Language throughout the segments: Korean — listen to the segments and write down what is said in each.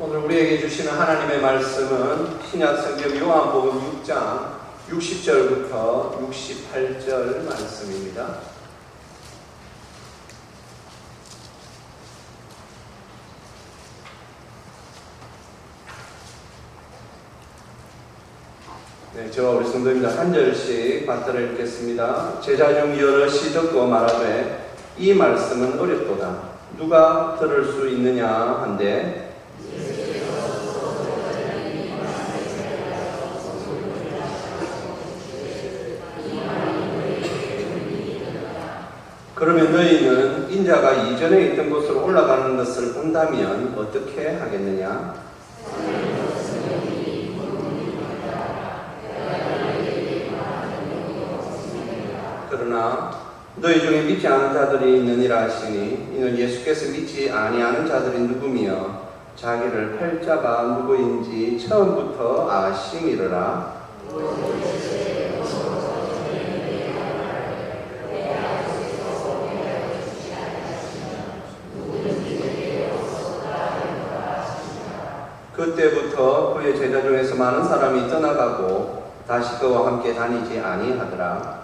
오늘 우리에게 주시는 하나님의 말씀은 신약성경 요한복음 6장 60절부터 68절 말씀입니다. 네, 저와 우리 성도님들 한 절씩 받들어 읽겠습니다. 제자 중 여럿이 듣고 말하되 이 말씀은 어렵도다. 누가 들을 수 있느냐 한데 그러면 너희는 인자가 이전에 있던 곳으로 올라가는 것을 본다면 어떻게 하겠느냐? 그러나 너희 중에 믿지 않은 자들이 있느니라 하시니 이는 예수께서 믿지 아니하는 자들이 누구며 자기를 팔 자가 누구인지 처음부터 아심이르라. 그때부터 그의 제자 중에서 많은 사람이 떠나가고 다시 그와 함께 다니지 아니하더라.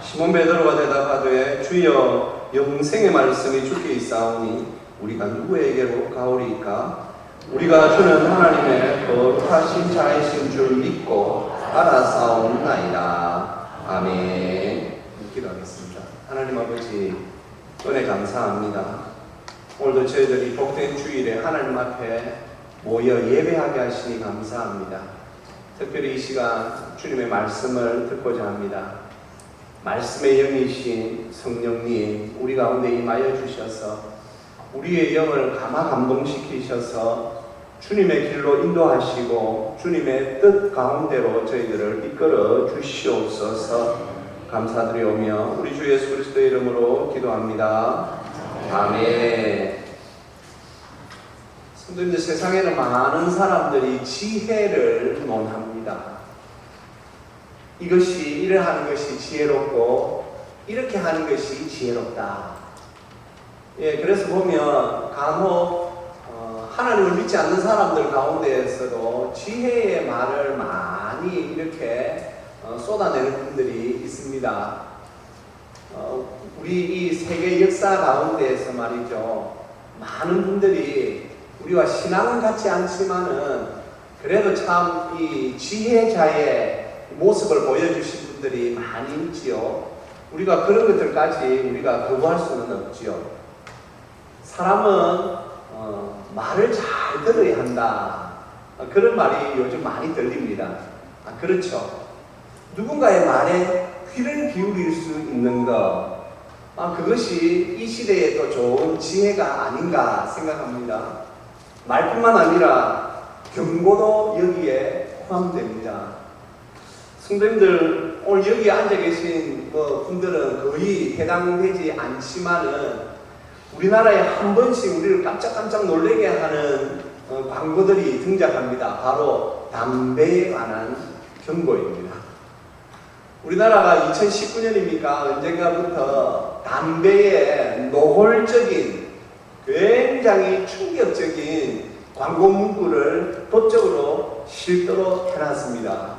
시몬 베드로가 대답하되 주여 영생의 말씀이 주께 있사오니 우리가 누구에게로 가오리이까? 우리가 주는 하나님의 거룩하신 자이신 줄 믿고 알아사옵나이다. 아멘. 기도하겠습니다. 하나님 아버지 은혜 감사합니다. 오늘도 저희들이 복된 주일에 하나님 앞에 모여 예배하게 하시니 감사합니다. 특별히 이 시간 주님의 말씀을 듣고자 합니다. 말씀의 영이신 성령님 우리 가운데 임하여 주셔서 우리의 영을 감동시키셔서 주님의 길로 인도하시고 주님의 뜻 가운데로 저희들을 이끌어 주시옵소서. 감사드리오며 우리 주 예수 그리스도의 이름으로 기도합니다. 아멘. 성도님들, 세상에는 많은 사람들이 지혜를 논합니다. 이것이 이래 하는 것이 지혜롭고 이렇게 하는 것이 지혜롭다. 그래서 보면 간혹 하나님을 믿지 않는 사람들 가운데에서도 지혜의 말을 많이 이렇게 쏟아내는 분들이 있습니다. 우리 이 세계 역사 가운데에서 말이죠. 많은 분들이 우리와 신앙은 같지 않지만은 그래도 참 이 지혜자의 모습을 보여주신 분들이 많이 있지요. 우리가 그런 것들까지 우리가 거부할 수는 없지요. 사람은 말을 잘 들어야 한다. 그런 말이 요즘 많이 들립니다. 그렇죠. 누군가의 말에 귀를 기울일 수 있는 것, 그것이 이 시대에 또 좋은 지혜가 아닌가 생각합니다. 말뿐만 아니라 경고도 여기에 포함됩니다. 성도님들, 오늘 여기 앉아 계신 분들은 거의 해당되지 않지만은 우리나라에 한 번씩 우리를 깜짝깜짝 놀라게 하는 광고들이 등장합니다. 바로 담배에 관한 경고입니다. 우리나라가 2019년입니까? 언젠가부터 담배의 노골적인 굉장히 충격적인 광고 문구를 법적으로 실도록 해놨습니다.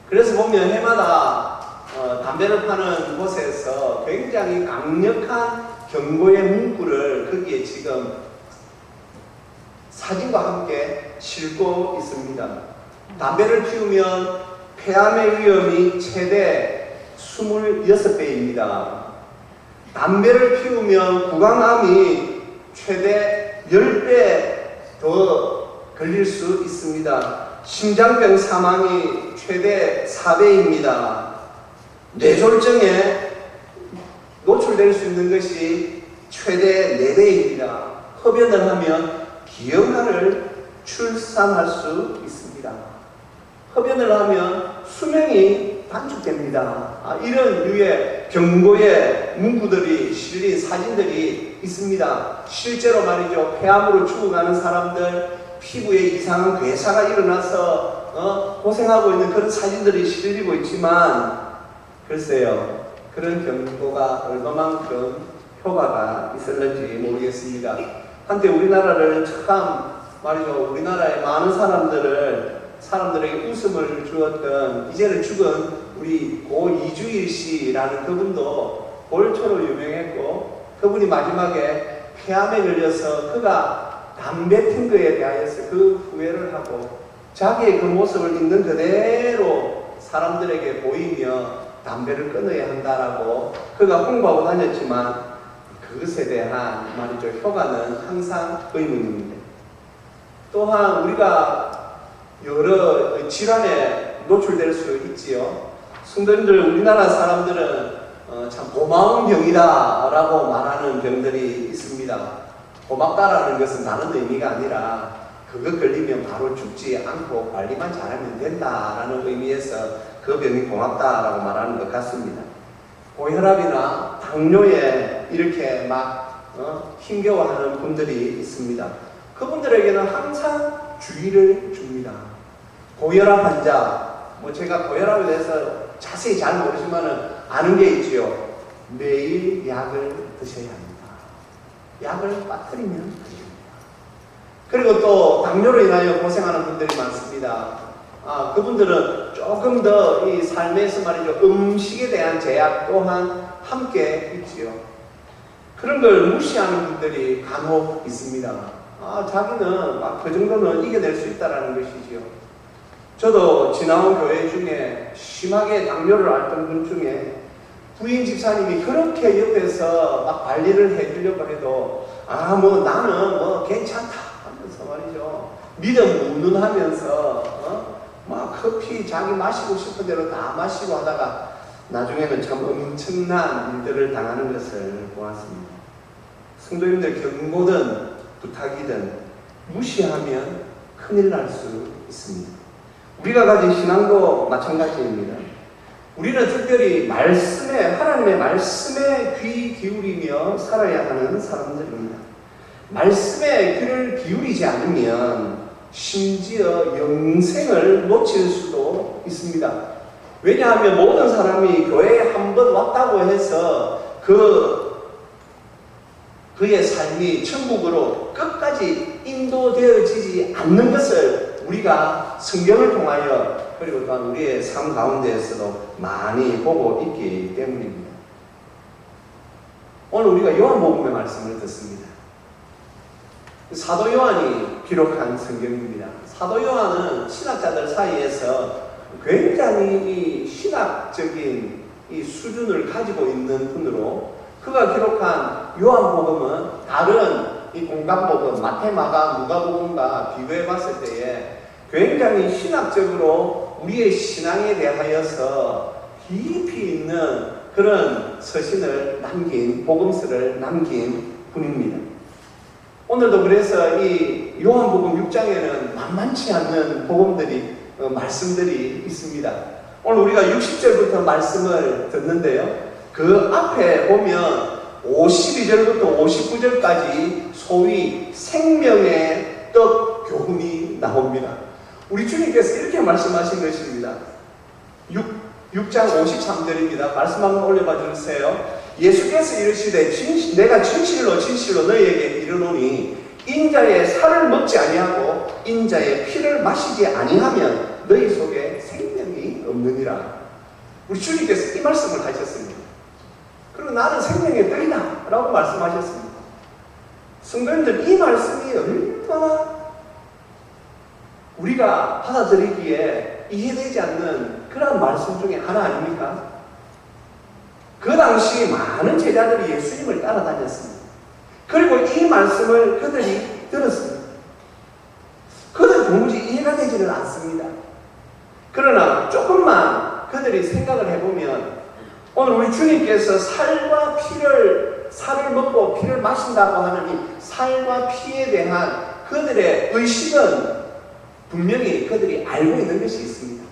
그래서 보면 해마다 담배를 파는 곳에서 굉장히 강력한 경고의 문구를 거기에 지금 사진과 함께 싣고 있습니다. 담배를 피우면 폐암의 위험이 최대 26배입니다. 담배를 피우면 구강암이 최대 10배 더 걸릴 수 있습니다. 심장병 사망이 최대 4배입니다. 뇌졸중에 노출될 수 있는 것이 최대 4배입니다. 흡연을 하면 기형아를 출산할 수 있습니다. 흡연을 하면 수명이 단축됩니다. 이런 류의 경고의 문구들이 실린 사진들이 있습니다. 실제로 말이죠. 폐암으로 죽어가는 사람들, 피부에 이상한 괴사가 일어나서 고생하고 있는 그런 사진들이 실리고 있지만 글쎄요. 그런 경고가 얼마만큼 효과가 있을는지 모르겠습니다. 한때 우리나라를 참 말이죠. 우리나라의 많은 사람들에게 웃음을 주었던 이제는 죽은 우리 고 이주일 씨라는 그분도 볼초로 유명했고, 그분이 마지막에 폐암에 걸려서 그가 담배 핀 거에 대하여서 그 후회를 하고 자기의 그 모습을 있는 그대로 사람들에게 보이며 담배를 끊어야 한다라고 그가 홍보하고 다녔지만, 그것에 대한 말이죠, 효과는 항상 의문입니다. 또한 우리가 여러 질환에 노출될 수 있지요. 성도님들, 우리나라 사람들은 참 고마운 병이다 라고 말하는 병들이 있습니다. 고맙다라는 것은 다른 의미가 아니라 그거 걸리면 바로 죽지 않고 관리만 잘하면 된다라는 의미에서 그 병이 고맙다라고 말하는 것 같습니다. 고혈압이나 당뇨에 이렇게 막 힘겨워하는 분들이 있습니다. 그분들에게는 항상 주의를 줍니다. 고혈압 환자, 제가 고혈압에 대해서 자세히 잘 모르지만은 아는 게 있지요. 매일 약을 드셔야 합니다. 약을 빠뜨리면 안 됩니다. 그리고 또 당뇨로 인하여 고생하는 분들이 많습니다. 그분들은 조금 더 이 삶에서 말이죠, 음식에 대한 제약 또한 함께 있지요. 그런 걸 무시하는 분들이 간혹 있습니다. 자기는 막 그 정도는 이겨낼 수 있다라는 것이지요. 저도 지나온 교회 중에 심하게 당뇨를 앓던 분 중에 부인 집사님이 그렇게 옆에서 막 관리를 해주려고 해도 나는 괜찮다 하면서 말이죠, 믿음 운운하면서 막 커피 자기 마시고 싶은 대로 다 마시고 하다가 나중에는 참 엄청난 일들을 당하는 것을 보았습니다. 성도님들, 경고든 부탁이든 무시하면 큰일 날 수 있습니다. 우리가 가진 신앙도 마찬가지입니다. 우리는 특별히 하나님의 말씀에 귀 기울이며 살아야 하는 사람들입니다. 말씀에 귀를 기울이지 않으면 심지어 영생을 놓칠 수도 있습니다. 왜냐하면 모든 사람이 교회에 한번 왔다고 해서 그의 삶이 천국으로 끝까지 인도되어지지 않는 것을 우리가 성경을 통하여, 그리고 또한 우리의 삶 가운데에서도 많이 보고 있기 때문입니다. 오늘 우리가 요한복음의 말씀을 듣습니다. 사도 요한이 기록한 성경입니다. 사도 요한은 신학자들 사이에서 굉장히 이 신학적인 이 수준을 가지고 있는 분으로, 그가 기록한 요한복음은 다른 이 공간복음, 마태, 마가, 누가복음과 비교해 봤을 때에 굉장히 신학적으로 우리의 신앙에 대하여서 깊이 있는 그런 서신을 복음서를 남긴 분입니다. 오늘도 그래서 이 요한복음 6장에는 만만치 않는 말씀들이 있습니다. 오늘 우리가 60절부터 말씀을 듣는데요. 그 앞에 보면 52절부터 59절까지 소위 생명의 떡 교훈이 나옵니다. 우리 주님께서 이렇게 말씀하신 것입니다. 6장 53절입니다. 말씀 한번 올려봐 주세요. 예수께서 이르시되 내가 진실로 너희에게 이르노니 인자의 살을 먹지 아니하고 인자의 피를 마시지 아니하면 너희 속에 생명이 없느니라. 우리 주님께서 이 말씀을 하셨습니다. 그리고 나는 생명의 떡이다 라고 말씀하셨습니다. 성도님들, 이 말씀이 얼마나 우리가 받아들이기에 이해되지 않는 그런 말씀 중에 하나 아닙니까? 그 당시 많은 제자들이 예수님을 따라다녔습니다. 그리고 이 말씀을 그들이 들었습니다. 그들 도무지 이해가 되지는 않습니다. 그러나 조금만 그들이 생각을 해보면, 오늘 우리 주님께서 살을 먹고 피를 마신다고 하는 이 살과 피에 대한 그들의 의식은 분명히 그들이 알고 있는 것이 있습니다.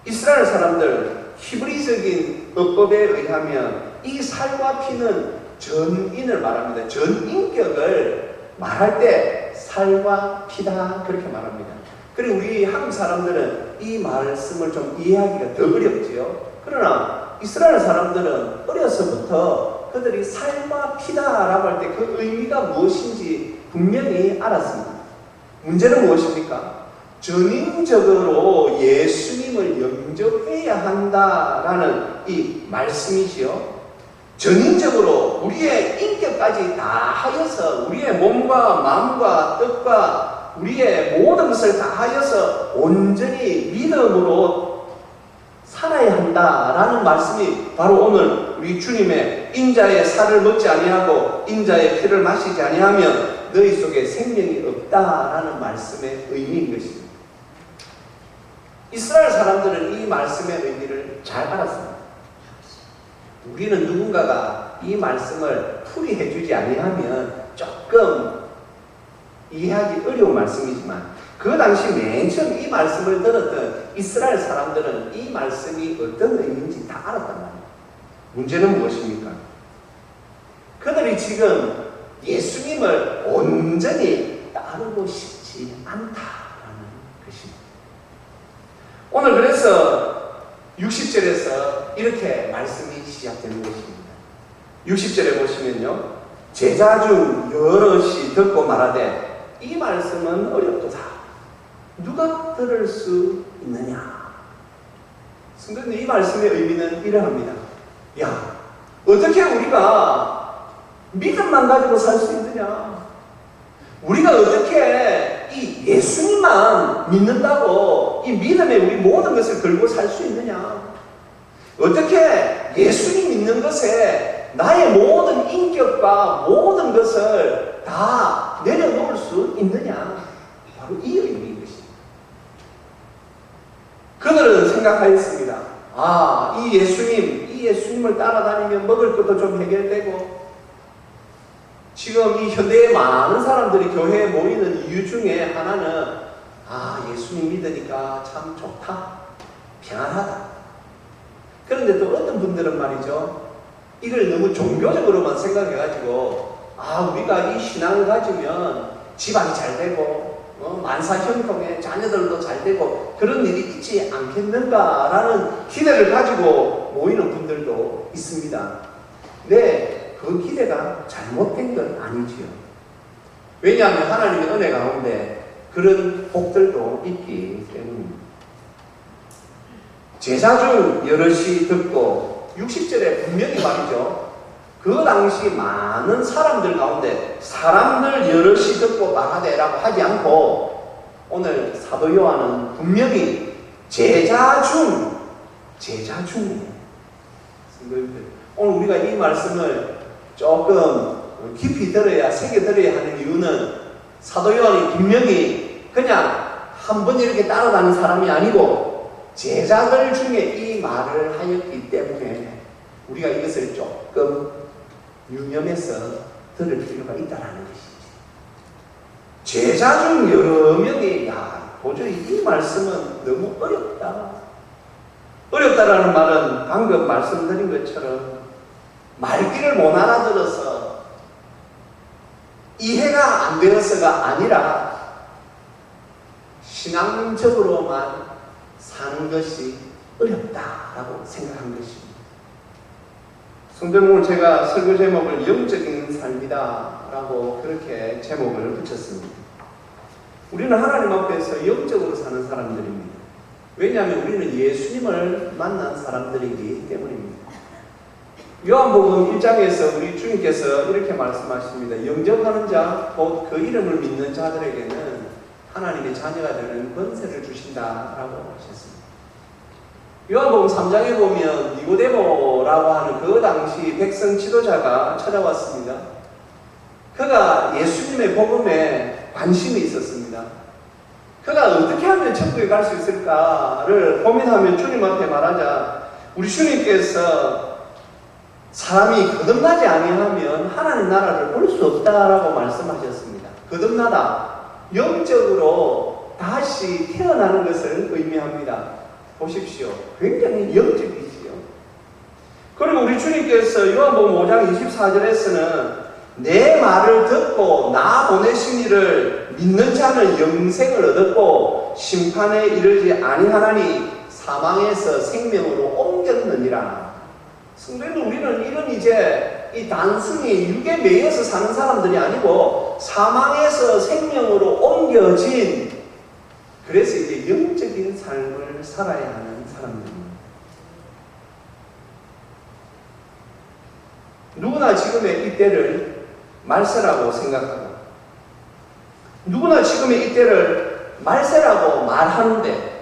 이스라엘 사람들 히브리적인 어법에 의하면 이 살과 피는 전인을 말합니다. 전인격을 말할 때 살과 피다 그렇게 말합니다. 그리고 우리 한국 사람들은 이 말씀을 좀 이해하기가 더 어렵지요. 그러나 이스라엘 사람들은 어려서부터 그들이 살과 피다라고 할 때 그 의미가 무엇인지 분명히 알았습니다. 문제는 무엇입니까? 전인적으로 예수님을 영접해야 한다라는 이 말씀이지요. 전인적으로 우리의 인격까지 다 하여서 우리의 몸과 마음과 뜻과 우리의 모든 것을 다 하여서 온전히 믿음으로 살아야 한다라는 말씀이 바로 오늘 우리 주님의 인자의 살을 먹지 아니하고 인자의 피를 마시지 아니하면 너희 속에 생명이 없다라는 말씀의 의미인 것입니다. 이스라엘 사람들은 이 말씀의 의미를 잘 알았습니다. 우리는 누군가가 이 말씀을 풀이해 주지 아니하면 조금 이해하기 어려운 말씀이지만 그 당시 맨 처음 이 말씀을 들었던 이스라엘 사람들은 이 말씀이 어떤 의미인지 다 알았단 말이에요. 문제는 무엇입니까? 그들이 지금 예수님을 온전히 따르고 싶지 않다라는 것입니다. 오늘 그래서 60절에서 이렇게 말씀이 시작되는 것입니다. 60절에 보시면요, 제자 중 여럿이 듣고 말하되 이 말씀은 어렵도다. 누가 들을 수 있느냐? 성도님, 이 말씀의 의미는 이러합니다. 야, 어떻게 우리가 믿음만 가지고 살 수 있느냐? 우리가 어떻게 이 예수님만 믿는다고 이 믿음에 우리 모든 것을 걸고 살 수 있느냐? 어떻게 예수님 믿는 것에 나의 모든 인격과 모든 것을 다 내려놓을 수 있느냐? 바로 이 의미인 것입니다. 그들은 생각하였습니다. 아, 이 예수님을 따라다니면 먹을 것도 좀 해결되고, 지금 이 현대의 많은 사람들이 교회에 모이는 이유 중에 하나는 아, 예수님 믿으니까 참 좋다, 편안하다. 그런데 또 어떤 분들은 말이죠, 이걸 너무 종교적으로만 생각해가지고 아, 우리가 이 신앙을 가지면 집안이 잘 되고 만사형통에 자녀들도 잘 되고 그런 일이 있지 않겠는가라는 기대를 가지고 모이는 분들도 있습니다. 네, 그 기대가 잘못된 건 아니지요. 왜냐하면 하나님의 은혜 가운데 그런 복들도 있기 때문입니다. 제자 중 여럿이 듣고 60절에 분명히 말이죠. 그 당시 많은 사람들 가운데 사람들 여럿이 듣고 말하되라고 하지 않고 오늘 사도 요한은 분명히 제자 중이에요. 오늘 우리가 이 말씀을 조금 깊이 들어야, 새겨 들어야 하는 이유는 사도 요한이 분명히 그냥 한 번 이렇게 따라다니는 사람이 아니고 제자들 중에 이 말을 하였기 때문에 우리가 이것을 조금 유념해서 들을 필요가 있다는 것이지. 제자 중 여러 명이 야, 도저히 이 말씀은 너무 어렵다. 어렵다라는 말은 방금 말씀드린 것처럼 말귀를 못 알아들어서 이해가 안 되어서가 아니라 신앙적으로만 사는 것이 어렵다라고 생각한 것입니다. 성도님, 오늘 제가 설교 제목을 영적인 삶이다라고 그렇게 제목을 붙였습니다. 우리는 하나님 앞에서 영적으로 사는 사람들입니다. 왜냐하면 우리는 예수님을 만난 사람들이기 때문입니다. 요한복음 1장에서 우리 주님께서 이렇게 말씀하십니다. 영접하는 자, 곧 그 이름을 믿는 자들에게는 하나님의 자녀가 되는 권세를 주신다라고 하셨습니다. 요한복음 3장에 보면 니고데모라고 하는 그 당시 백성 지도자가 찾아왔습니다. 그가 예수님의 복음에 관심이 있었습니다. 그가 어떻게 하면 천국에 갈 수 있을까를 고민하며 주님 앞에 말하자 우리 주님께서 사람이 거듭나지 아니하면 하나님 나라를 볼 수 없다라고 말씀하셨습니다. 거듭나다, 영적으로 다시 태어나는 것을 의미합니다. 보십시오. 굉장히 영적이지요. 그리고 우리 주님께서 요한복음 5장 24절에서는 내 말을 듣고 나 보내신 이를 믿는 자는 영생을 얻었고 심판에 이르지 아니하나니 사망에서 생명으로 옮겼느니라. 성도님, 우리는 이런 이제 이 단순히 육에 매여서 사는 사람들이 아니고 사망에서 생명으로 옮겨진, 그래서 이제 영적인 삶을 살아야 하는 사람들입니다. 누구나 지금의 이때를 말세라고 생각하고, 누구나 지금의 이때를 말세라고 말하는데,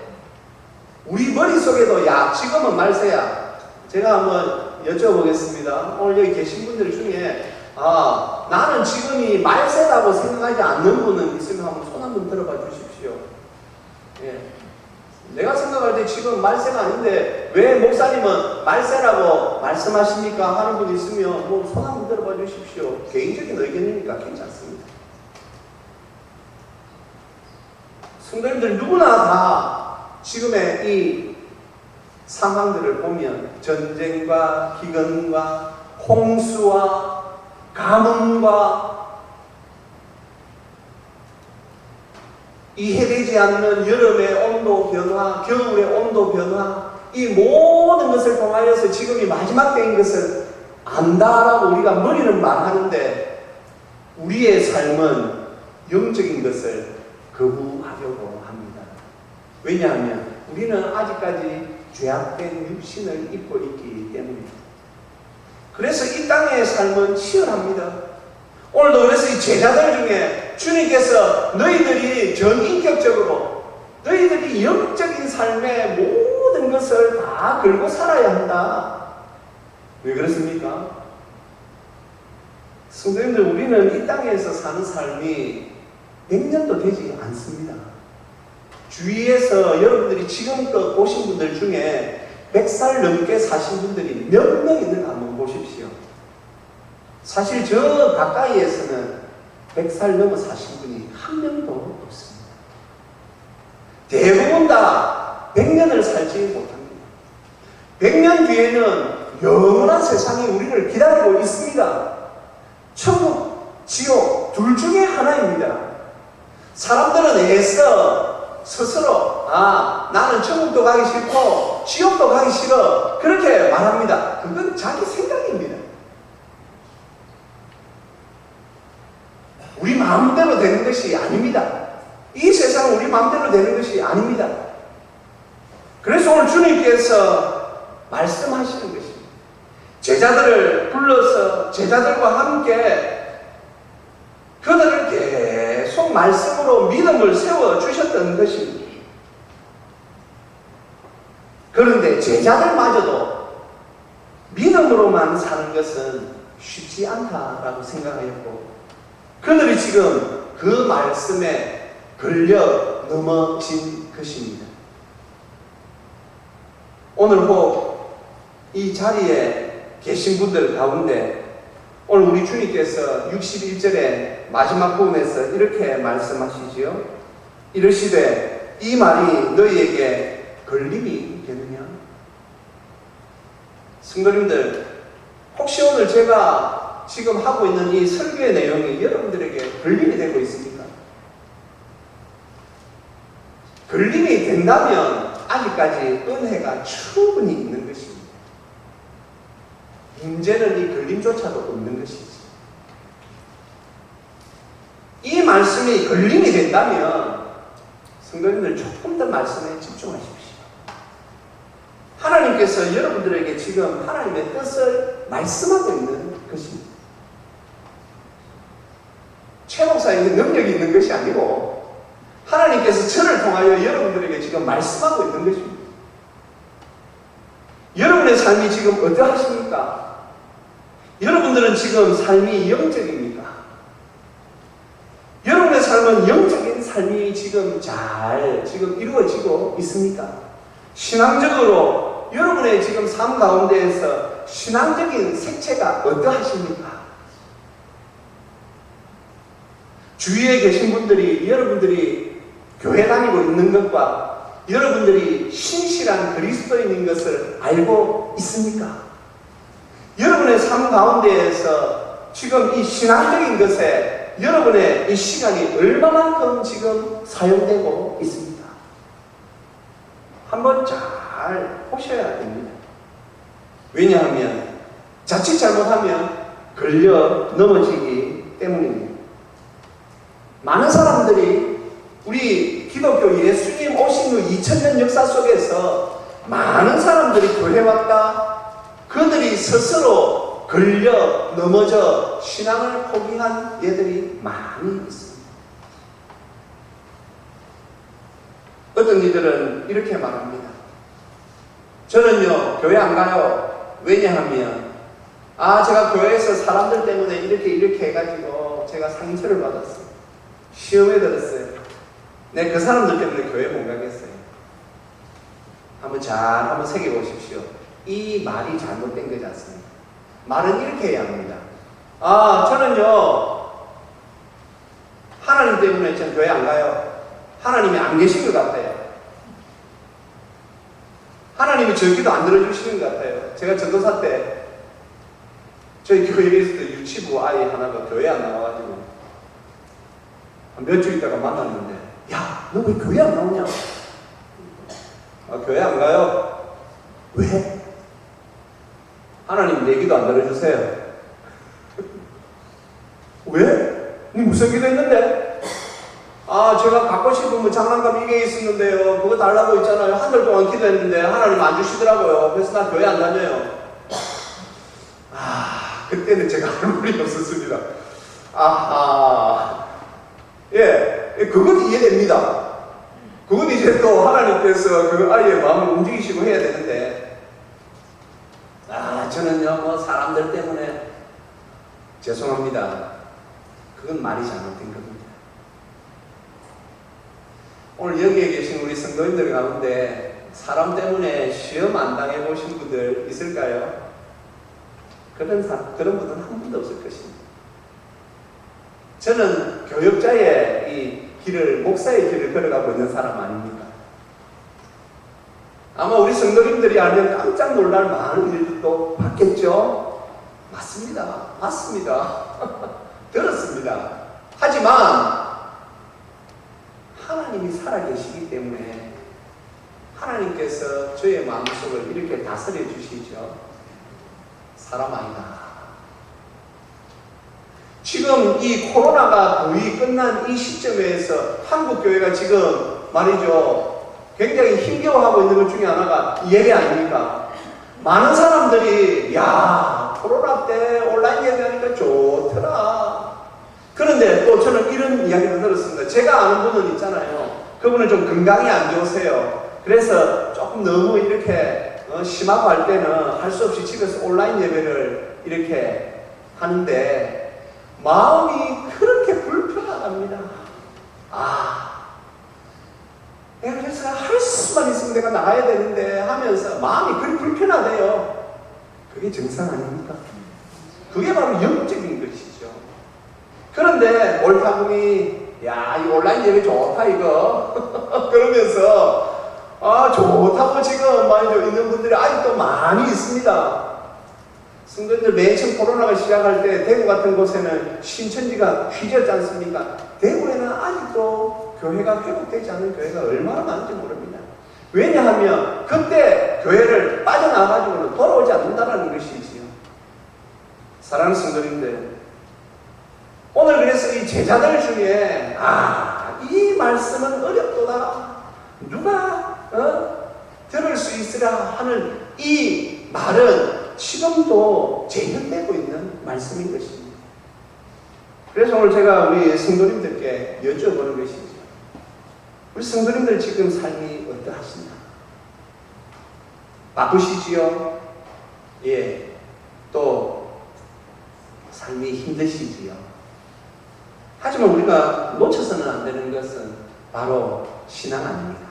우리 머릿속에도 야, 지금은 말세야. 제가 한번 여쭤보겠습니다. 오늘 여기 계신 분들 중에 나는 지금이 말세라고 생각하지 않는 분은 있으면 한번 손 한번 들어봐 주십시오. 예. 내가 생각할 때 지금 말세가 아닌데 왜 목사님은 말세라고 말씀하십니까? 하는 분 있으면 뭐 손 한번 들어봐 주십시오. 개인적인 의견이니까 괜찮습니다. 성도님들 누구나 다 지금의 이 상황들을 보면 전쟁과 기근과 홍수와 가뭄과 이해되지 않는 여름의 온도 변화, 겨울의 온도 변화, 이 모든 것을 통하여서 지금이 마지막 때인 것을 안다라고 우리가 머리는 말하는데, 우리의 삶은 영적인 것을 거부하려고 합니다. 왜냐하면 우리는 아직까지 죄악된 육신을 입고 있기 때문입니다. 그래서 이 땅의 삶은 치열합니다. 오늘도 그래서 이 제자들 중에 주님께서 너희들이 전인격적으로 너희들이 영적인 삶의 모든 것을 다 걸고 살아야 한다. 왜 그렇습니까? 성도님들, 우리는 이 땅에서 사는 삶이 100년도 되지 않습니다. 주위에서 여러분들이 지금껏 보신 분들 중에 100살 넘게 사신 분들이 몇 명 있는가 한번 보십시오. 사실 저 가까이에서는 100살 넘어 사신 분이 한 명도 없습니다. 대부분 다 100년을 살지 못합니다. 100년 뒤에는 영원한 세상이 우리를 기다리고 있습니다. 천국, 지옥 둘 중에 하나입니다. 사람들은 애써 스스로 나는 천국도 가기 싫고 지옥도 가기 싫어 그렇게 말합니다. 그건 자기 생각입니다. 우리 마음대로 되는 것이 아닙니다. 이 세상은 우리 마음대로 되는 것이 아닙니다. 그래서 오늘 주님께서 말씀하시는 것입니다. 제자들을 불러서 제자들과 함께 그들을 계속 말씀으로 믿음을 세워주셨던 것입니다. 그런데 제자들마저도 믿음으로만 사는 것은 쉽지 않다라고 생각하였고, 그들이 지금 그 말씀에 걸려 넘어진 것입니다. 오늘 혹 이 자리에 계신 분들 가운데 오늘 우리 주님께서 61절의 마지막 부분에서 이렇게 말씀하시지요. 이르시되 이 말이 너희에게 걸림이 되느냐? 성도님들, 혹시 오늘 제가 지금 하고 있는 이 설교의 내용이 여러분들에게 걸림이 되고 있습니까? 걸림이 된다면 아직까지 은혜가 충분히 있는 것입니다. 문제는 이 걸림조차도 없는 것이지. 이 말씀이 걸림이 된다면 성도님들 조금 더 말씀에 집중하십시오. 하나님께서 여러분들에게 지금 하나님의 뜻을 말씀하고 있는 것입니다. 최 목사에게 능력이 있는 것이 아니고 하나님께서 저를 통하여 여러분들에게 지금 말씀하고 있는 것입니다. 여러분의 삶이 지금 어떠하십니까? 여러분들은 지금 삶이 영적입니까? 여러분의 삶은 영적인 삶이 지금 잘 이루어지고 있습니까? 신앙적으로 여러분의 지금 삶 가운데에서 신앙적인 색채가 어떠하십니까? 주위에 계신 분들이 여러분들이 교회 다니고 있는 것과 여러분들이 신실한 그리스도인인 것을 알고 있습니까? 여러분의 삶 가운데에서 지금 이 신앙적인 것에 여러분의 이 시간이 얼마만큼 지금 사용되고 있습니까? 한번 잘 보셔야 됩니다. 왜냐하면 자칫 잘못하면 걸려 넘어지기 때문입니다. 많은 사람들이 우리 기독교 예수님 오신 후 2000년 역사 속에서 많은 사람들이 교회 왔다. 그들이 스스로 걸려 넘어져 신앙을 포기한 예들이 많이 있습니다. 어떤 이들은 이렇게 말합니다. 저는요 교회 안 가요. 왜냐하면 제가 교회에서 사람들 때문에 이렇게 해가지고 제가 상처를 받았어요. 시험에 들었어요. 네, 그 사람들 때문에 교회 못 가겠어요. 한번 새겨보십시오. 이 말이 잘못된 거지 않습니까? 말은 이렇게 해야 합니다. 저는요 하나님 때문에 전 교회 안 가요. 하나님이 안 계신 것 같아요. 하나님이 저 기도 안 들어주시는 것 같아요. 제가 전도사 때 저희 교회에서 유치부 아이 하나가 교회 안 나와가지고 몇 주 있다가 만났는데, 야, 너 왜 교회 안 나오냐? 교회 안 가요. 왜? 하나님 내 기도 안 들어주세요. 왜? 니 무슨 기도 했는데? 제가 갖고 싶은 장난감 이게 있었는데요. 그거 달라고 했잖아요. 한 달 동안 기도했는데 하나님 안 주시더라고요. 그래서 나 교회 안 다녀요. 그때는 제가 할 말이 없었습니다. 그건 이해됩니다. 그건 이제 또 하나님께서 그 아이의 마음을 움직이시고 해야 되는데, 저는요, 사람들 때문에 죄송합니다. 그건 말이 잘못된 겁니다. 오늘 여기에 계신 우리 성도님들 가운데 사람 때문에 시험 안 당해보신 분들 있을까요? 그런 분은 한 분도 없을 것입니다. 저는 교역자의 이 길을, 목사의 길을 걸어가고 있는 사람 아닙니까? 아마 우리 성도님들이 알면 깜짝 놀랄 많은 일들도 봤겠죠? 맞습니다. 들었습니다. 하지만 하나님이 살아계시기 때문에 하나님께서 저의 마음속을 이렇게 다스려 주시죠. 사람 아니다. 지금 이 코로나가 거의 끝난 이 시점에서 한국교회가 지금 말이죠, 굉장히 힘겨워하고 있는 것 중에 하나가 예배 아닙니까? 많은 사람들이 코로나 때 온라인 예배하니까 좋더라. 그런데 또 저는 이런 이야기를 들었습니다. 제가 아는 분은 있잖아요. 그분은 좀 건강이 안 좋으세요. 그래서 조금 너무 이렇게 심하고 할 때는 할 수 없이 집에서 온라인 예배를 이렇게 하는데 마음이 그렇게 불편하답니다. 내가 그래서 할 수만 있으면 내가 나가야 되는데 하면서 마음이 그리 불편하대요. 그게 정상 아닙니까? 그게 바로 영적인 것이죠. 그런데 옳다분이 이 온라인 예배 좋다 이거 그러면서 좋다고 지금 말이죠 있는 분들이 아직도 많이 있습니다. 성도님들 맨 처음 코로나가 시작할 때 대구 같은 곳에는 신천지가 휘졌지 않습니까? 대구에는 아직도 교회가 회복되지 않는 교회가 얼마나 많은지 모릅니다. 왜냐하면 그때 교회를 빠져나가가지고는 돌아오지 않는다는 것이지요. 사랑하는 성도님들, 오늘 그래서 이 제자들 중에 이 말씀은 어렵도다, 누가 들을 수 있으라 하는 이 말은 지금도 재현되고 있는 말씀인 것입니다. 그래서 오늘 제가 우리 성도님들께 여쭤보는 것이죠. 우리 성도님들 지금 삶이 어떠하신가? 바쁘시지요? 또 삶이 힘드시지요? 하지만 우리가 놓쳐서는 안 되는 것은 바로 신앙 아닙니까?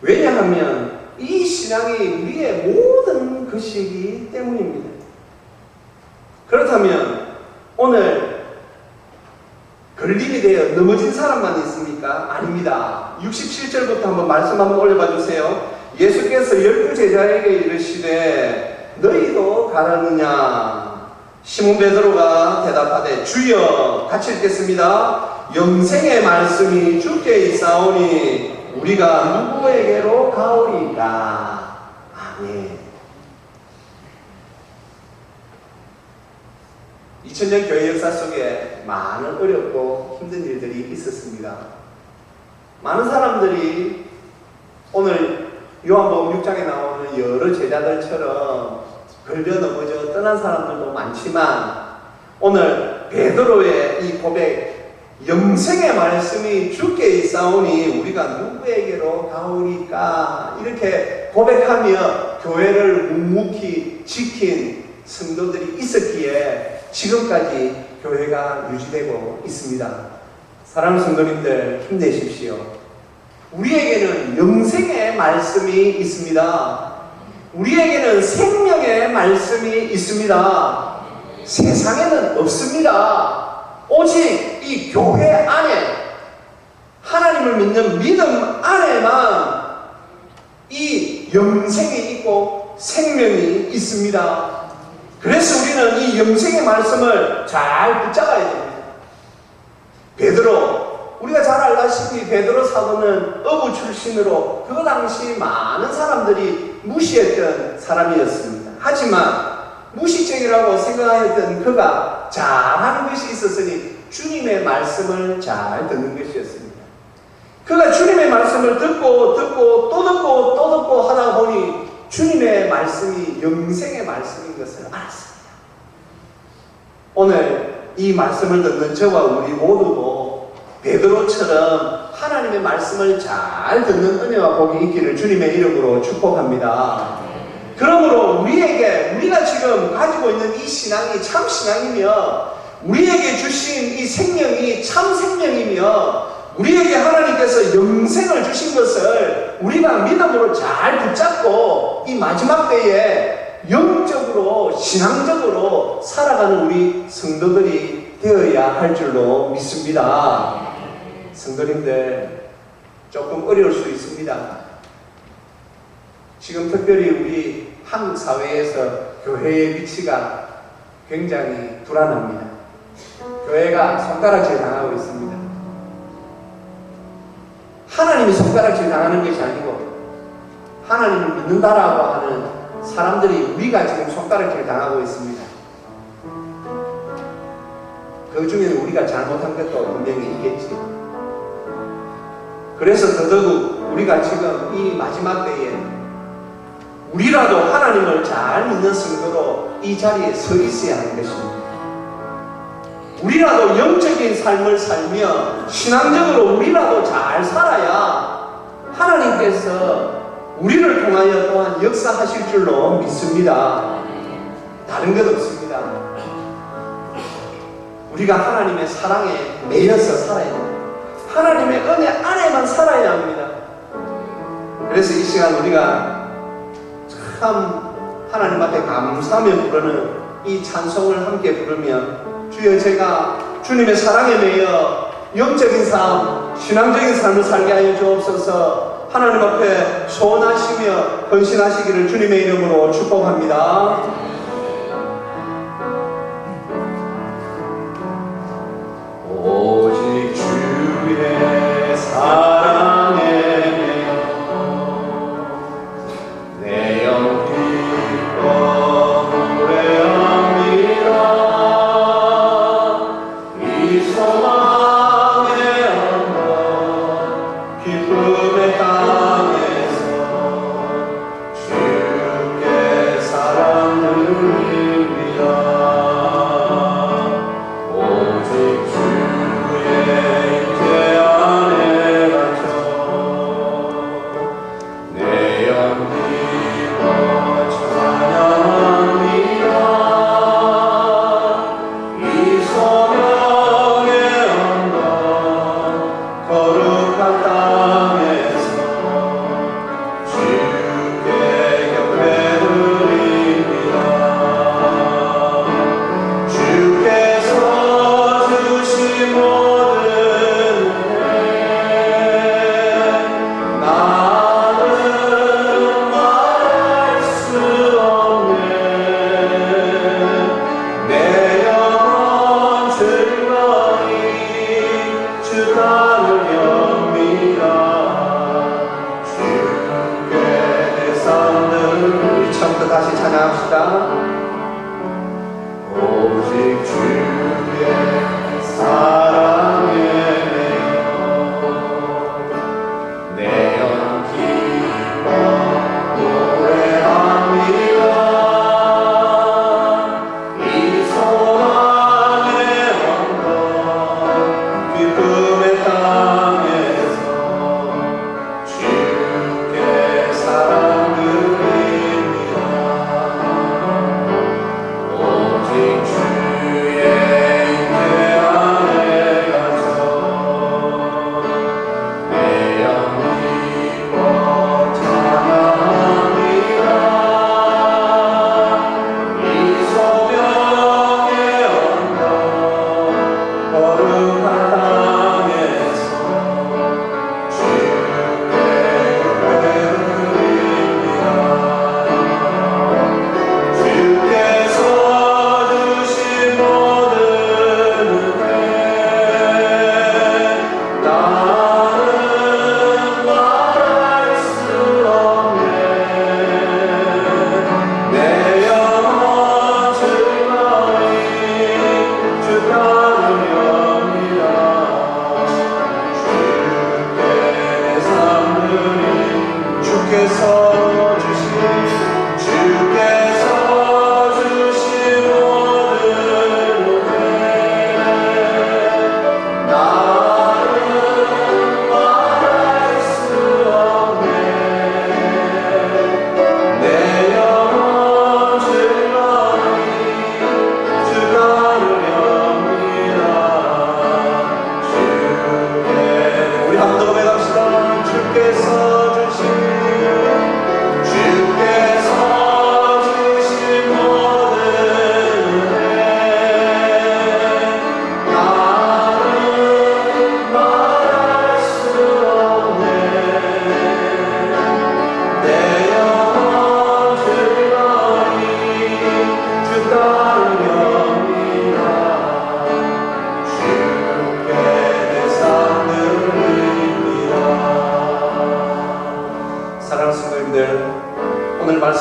왜냐하면 이 신앙이 우리의 모든 것이기 때문입니다. 그렇다면 오늘 걸림이 되어 넘어진 사람만 있습니까? 아닙니다. 67절부터 한번 말씀 한번 올려봐 주세요. 예수께서 12 제자에게 이르시되 너희도 가라느냐? 시몬 베드로가 대답하되 주여, 같이 읽겠습니다. 영생의 말씀이 주께 있사오니 우리가 누구에게로 가오리까? 아멘. 2000년 교회 역사 속에 많은 어렵고 힘든 일들이 있었습니다. 많은 사람들이 오늘 요한복음 6장에 나오는 여러 제자들처럼 걸려 넘어져 떠난 사람들도 많지만 오늘 베드로의 이 고백, 영생의 말씀이 주께 있사오니 우리가 누구에게로 가오리까, 이렇게 고백하며 교회를 묵묵히 지킨 성도들이 있었기에 지금까지 교회가 유지되고 있습니다. 사랑하는 성도님들, 힘내십시오. 우리에게는 영생의 말씀이 있습니다. 우리에게는 생명의 말씀이 있습니다. 세상에는 없습니다. 오직 이 교회 안에, 하나님을 믿는 믿음 안에만 이 영생이 있고 생명이 있습니다. 그래서 우리는 이 영생의 말씀을 잘 붙잡아야 됩니다. 베드로, 우리가 잘 알다시피 베드로 사도는 어부 출신으로 그 당시 많은 사람들이 무시했던 사람이었습니다. 하지만 무시적이라고 생각하였던 그가 잘하는 것이 있었으니 주님의 말씀을 잘 듣는 것이었습니다. 그가 주님의 말씀을 듣고 또 듣고 하다 보니 주님의 말씀이 영생의 말씀인 것을 알았습니다. 오늘 이 말씀을 듣는 저와 우리 모두도 베드로처럼 하나님의 말씀을 잘 듣는 은혜와 복이 있기를 주님의 이름으로 축복합니다. 그러므로 우리가 지금 가지고 있는 이 신앙이 참 신앙이며, 우리에게 주신 이 생명이 참 생명이며, 우리에게 하나님께서 영생을 주신 것을 우리가 믿음으로 잘 붙잡고 이 마지막 때에 영적으로 신앙적으로 살아가는 우리 성도들이 되어야 할 줄로 믿습니다. 성도님들, 조금 어려울 수 있습니다. 지금 특별히 우리 한국 사회에서 교회의 위치가 굉장히 불안합니다. 교회가 손가락질 당하고 있습니다. 하나님이 손가락질 당하는 것이 아니고 하나님을 믿는다라고 하는 사람들이, 우리가 지금 손가락질 당하고 있습니다. 그 중에는 우리가 잘못한 것도 분명히 있겠지. 그래서 더더욱 우리가 지금 이 마지막 때에 우리라도 하나님을 잘 믿는 성도로 이 자리에 서 있어야 하는 것입니다. 우리라도 영적인 삶을 살며 신앙적으로 우리라도 잘 살아야 하나님께서 우리를 통하여 또한 역사하실 줄로 믿습니다. 다른 것 없습니다. 우리가 하나님의 사랑에 매여서 살아야 됩니다. 하나님의 은혜 안에만 살아야 합니다. 그래서 이 시간 우리가 참 하나님 앞에 감사하며 부르는 이 찬송을 함께 부르며, 주여 제가 주님의 사랑에 매여 영적인 삶, 신앙적인 삶을 살게 하여 주옵소서. 하나님 앞에 소원하시며 헌신하시기를 주님의 이름으로 축복합니다. 오직 주의 사랑에 내 영 기뻐 노래합니다. 이 소망의 언덕 기쁨의 땅에서 주께 사랑을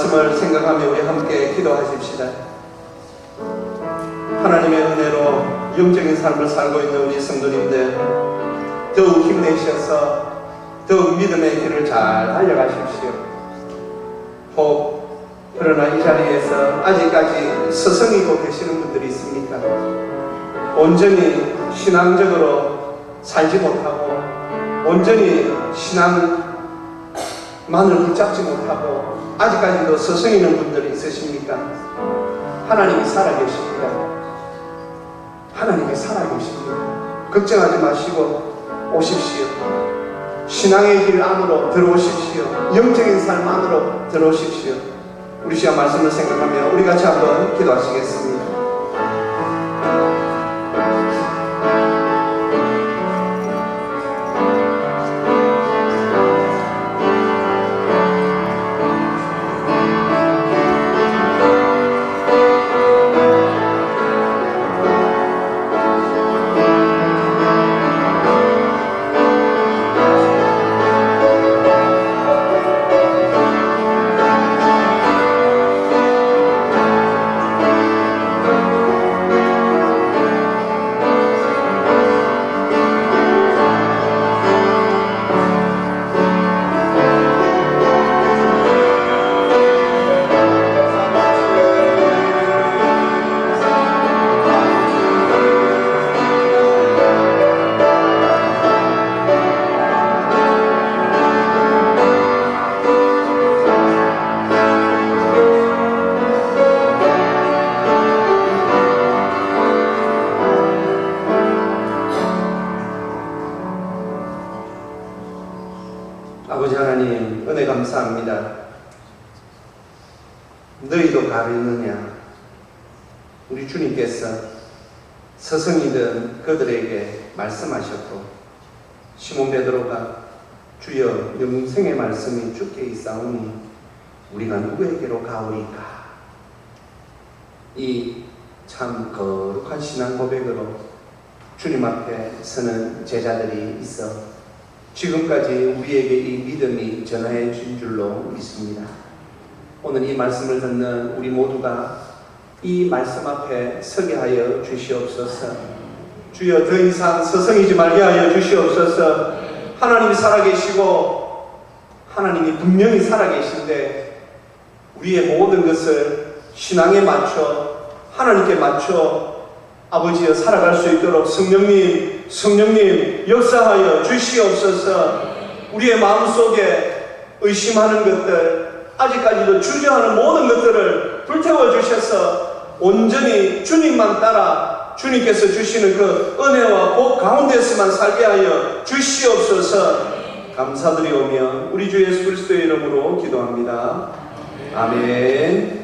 말씀을 생각하며 우리 함께 기도하십시다. 하나님의 은혜로 영적인 삶을 살고 있는 우리 성도님들 더욱 힘내셔서 더욱 믿음의 길을 잘 알려가십시오. 혹 그러나 이 자리에서 아직까지 서성이고 계시는 분들이 있습니까? 온전히 신앙적으로 살지 못하고 온전히 신앙만을 붙잡지 못하고 아직까지도 서성이는 분들이 있으십니까? 하나님이 살아계십니다. 하나님이 살아계십니다. 걱정하지 마시고 오십시오. 신앙의 길 안으로 들어오십시오. 영적인 삶 안으로 들어오십시오. 우리 시간 말씀을 생각하며 우리 같이 한번 기도하시겠습니다. 아버지 하나님, 은혜 감사합니다. 너희도 가르느냐? 우리 주님께서 서성이던 그들에게 말씀하셨고, 시몬 베드로가 주여 영생의 말씀이 주께 있사오니 우리가 누구에게로 가오리까? 이 참 거룩한 신앙 고백으로 주님 앞에 서는 제자들이 있어 지금까지 우리에게 이 믿음이 전하여 준 줄로 믿습니다. 오늘 이 말씀을 듣는 우리 모두가 이 말씀 앞에 서게 하여 주시옵소서. 주여 더 이상 서성이지 말게 하여 주시옵소서. 하나님이 살아계시고 하나님이 분명히 살아계신데 우리의 모든 것을 신앙에 맞춰 하나님께 맞춰 아버지여 살아갈 수 있도록 성령님 역사하여 주시옵소서. 우리의 마음속에 의심하는 것들, 아직까지도 주저하는 모든 것들을 불태워 주셔서 온전히 주님만 따라 주님께서 주시는 그 은혜와 복 가운데서만 살게 하여 주시옵소서. 감사드리오며 우리 주 예수 그리스도의 이름으로 기도합니다. 아멘.